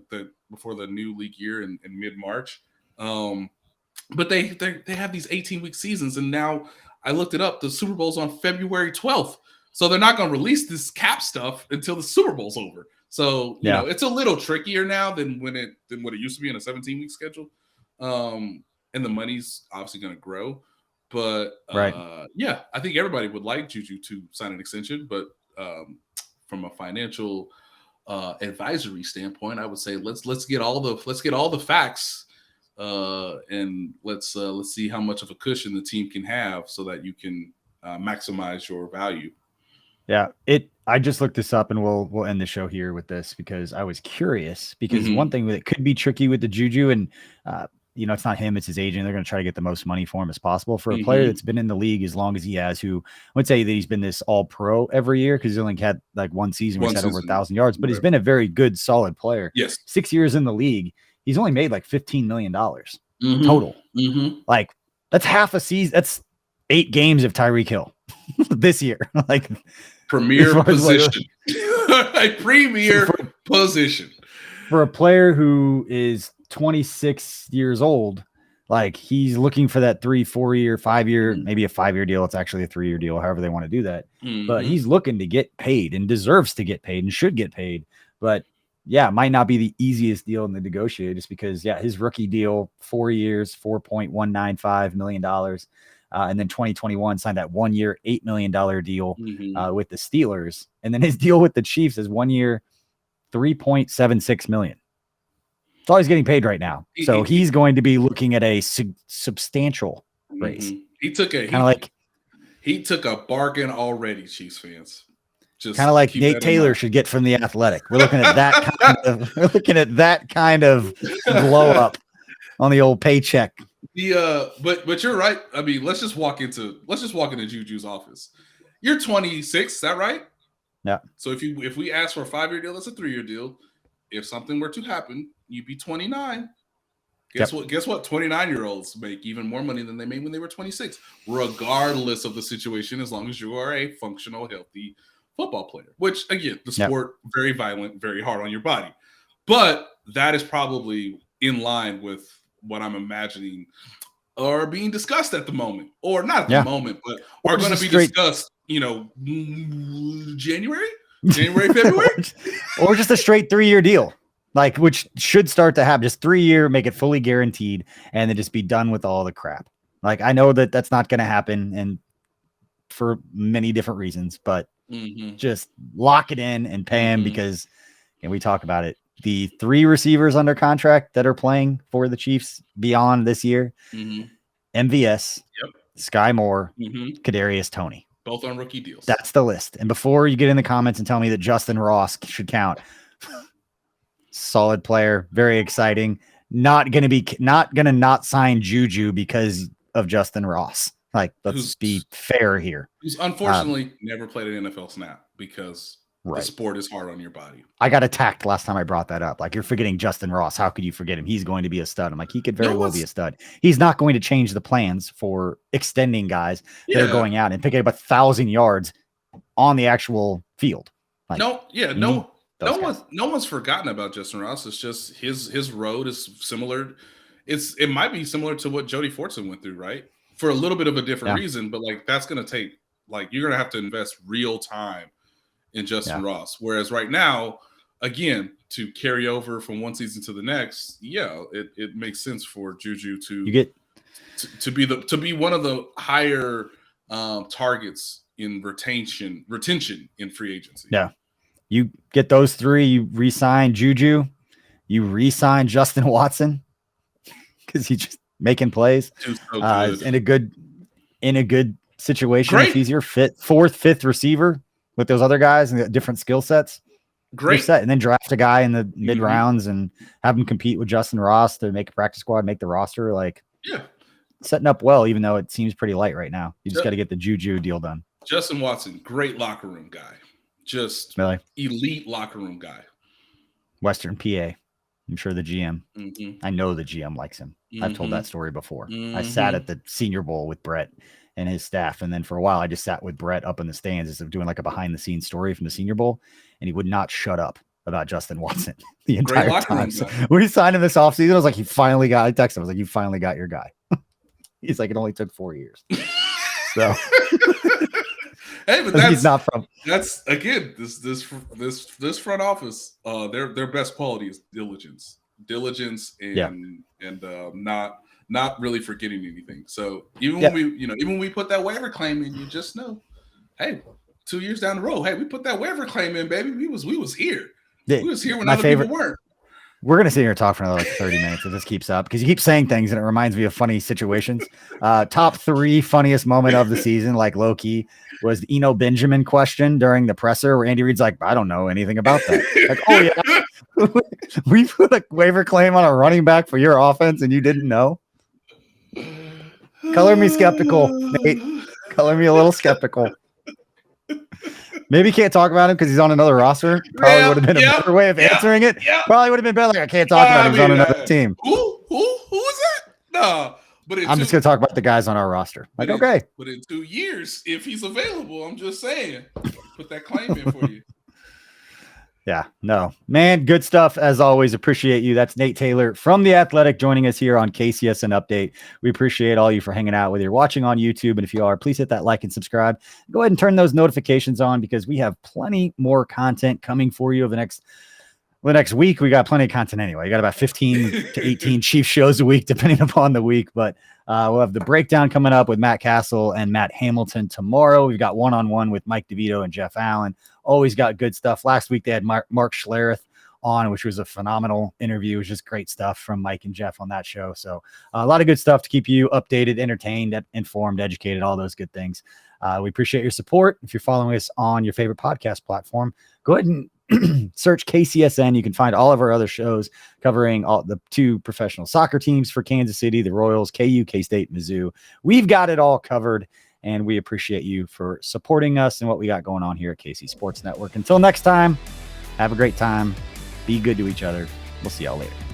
Speaker 4: new league year in mid-March. But they have these 18-week seasons, and now I looked it up. The Super Bowl's on February 12th, so they're not going to release this cap stuff until the Super Bowl's over. So you know it's a little trickier now than what it used to be in a 17-week schedule, and the money's obviously going to grow. But I think everybody would like Juju to sign an extension, but from a financial advisory standpoint, I would say let's get all the facts. And let's see how much of a cushion the team can have so that you can maximize your value.
Speaker 3: Yeah, I just looked this up, and we'll end the show here with this because I was curious. Because one thing that could be tricky with the Juju, and it's not him, it's his agent. They're going to try to get the most money for him as possible for a player that's been in the league as long as he has. Who I would say that he's been this all pro every year because he's only had like one season where he's had over 1,000 yards, but he's been a very good, solid player.
Speaker 4: Yes,
Speaker 3: 6 years in the league. He's only made like $15 million total. Like that's half a season. That's 8 games of Tyreek Hill this year. Like
Speaker 4: premier position, like premier position.
Speaker 3: For a player who is 26 years old, like he's looking for that 3, 4 year, 5 year, maybe a 5-year deal. It's actually a 3-year deal, however they want to do that. But he's looking to get paid and deserves to get paid and should get paid. But yeah, it might not be the easiest deal in the negotiate just because, his rookie deal, 4 years, $4.195 million. And then 2021 signed that 1 year, $8 million deal with the Steelers. And then his deal with the Chiefs is 1 year, $3.76 million. That's all he's getting paid right now. So he's going to be looking at a substantial raise.
Speaker 4: He took a bargain already, Chiefs fans. Just
Speaker 3: kind of like Nate Taylor should get from The Athletic. We're looking at that kind of blow up on the old paycheck.
Speaker 4: But you're right. I mean, let's just walk into Juju's office. You're 26, is that right?
Speaker 3: Yeah.
Speaker 4: So if we ask for a 5-year deal, that's a 3-year deal. If something were to happen, you'd be 29. Guess what? 29-year-olds make even more money than they made when they were 26, regardless of the situation, as long as you are a functional, healthy football player. Which, again, the sport, very violent, very hard on your body. But that is probably in line with what I'm imagining are being discussed at the moment. Or not at the moment, but are going to be discussed, January, February?
Speaker 3: Or just a straight 3-year deal. Like, which should start to have just 3-year, make it fully guaranteed, and then just be done with all the crap. Like, I know that that's not going to happen, and for many different reasons, but just lock it in and pay him because, and we talk about it, the 3 receivers under contract that are playing for the Chiefs beyond this year, MVS, Sky Moore, Kadarius, Toney.
Speaker 4: Both on rookie deals.
Speaker 3: That's the list. And before you get in the comments and tell me that Justin Ross should count, solid player, very exciting. Not going to not sign Juju because of Justin Ross. Like, let's be fair here.
Speaker 4: Who's unfortunately never played an NFL snap because the sport is hard on your body.
Speaker 3: I got attacked last time I brought that up. Like, you're forgetting Justin Ross. How could you forget him? He's going to be a stud. I'm like, he could very well be a stud. He's not going to change the plans for extending guys that are going out and picking up 1,000 yards on the actual field. Like,
Speaker 4: no one's forgotten about Justin Ross. It's just his road is similar. It might be similar to what Jody Fortson went through, right? For a little bit of a different reason, but like that's going to take, like, you're going to have to invest real time in Justin Ross. Whereas right now, again, to carry over from one season to the next, it makes sense for Juju to be one of the higher targets in retention in free agency.
Speaker 3: Yeah. You get those 3, you re-sign Juju, you re-sign Justin Watson because he's just making plays in a good situation. If he's your 4th, 5th receiver with those other guys and different skill sets, great set. And then draft a guy in the mid rounds and have him compete with Justin Ross to make a practice squad, make the roster. Like, setting up well, even though it seems pretty light right now. You just got to get the Juju deal done.
Speaker 4: Justin Watson, great locker room guy. Just elite locker room guy.
Speaker 3: Western PA. I'm sure the GM. I know the GM likes him. I've told that story before. I sat at the Senior Bowl with Brett and his staff. And then for a while, I just sat with Brett up in the stands instead of doing like a behind the scenes story from the Senior Bowl. And he would not shut up about Justin Watson the entire time. So when he signed him this offseason, I was like, I texted him. I was like, you finally got your guy. He's like, it only took 4 years. So
Speaker 4: hey, but
Speaker 3: he's not from.
Speaker 4: That's again this front office. Their best quality is diligence, and not really forgetting anything. So even when we put that waiver claim in, you just know, hey, 2 years down the road, hey, we put that waiver claim in, baby. We was here. We was here when other people weren't.
Speaker 3: We're going to sit here and talk for another 30 minutes if this keeps up because you keep saying things and it reminds me of funny situations. Top 3 funniest moment of the season, like low key, was the Eno Benjamin question during the presser where Andy Reid's like, I don't know anything about that. Like, oh, yeah, we put a waiver claim on a running back for your offense and you didn't know? Color me skeptical, Nate. Color me a little skeptical. Maybe can't talk about him because he's on another roster. Probably would have been a better way of answering it. Probably would have been better. Like, I can't talk about him. He's on another team.
Speaker 4: Who is that? No, but
Speaker 3: I'm just going to talk about the guys on our roster. Like, okay.
Speaker 4: But in 2 years, if he's available, I'm just saying, put that claim in for you.
Speaker 3: Yeah, no, man, good stuff as always. Appreciate you. That's Nate Taylor from The Athletic joining us here on KCSN Update. We appreciate all you for hanging out, whether you're watching on YouTube. And if you are, please hit that like and subscribe. Go ahead and turn those notifications on because we have plenty more content coming for you over the next week. We got plenty of content anyway. You got about 15 to 18 Chief shows a week, depending upon the week. But we'll have the breakdown coming up with Matt Castle and Matt Hamilton tomorrow. We've got one-on-one with Mike DeVito and Jeff Allen. Always got good stuff. Last week they had Mark Schlereth on, which was a phenomenal interview. It was just great stuff from Mike and Jeff on that show. So a lot of good stuff to keep you updated, entertained, informed, educated, all those good things. We appreciate your support. If you're following us on your favorite podcast platform, go ahead and search KCSN. You can find all of our other shows covering all the 2 professional soccer teams for Kansas City, the Royals, KU, K-State, Mizzou. We've got it all covered, and we appreciate you for supporting us and what we got going on here at KC Sports Network. Until next time, have a great time. Be good to each other. We'll see y'all later.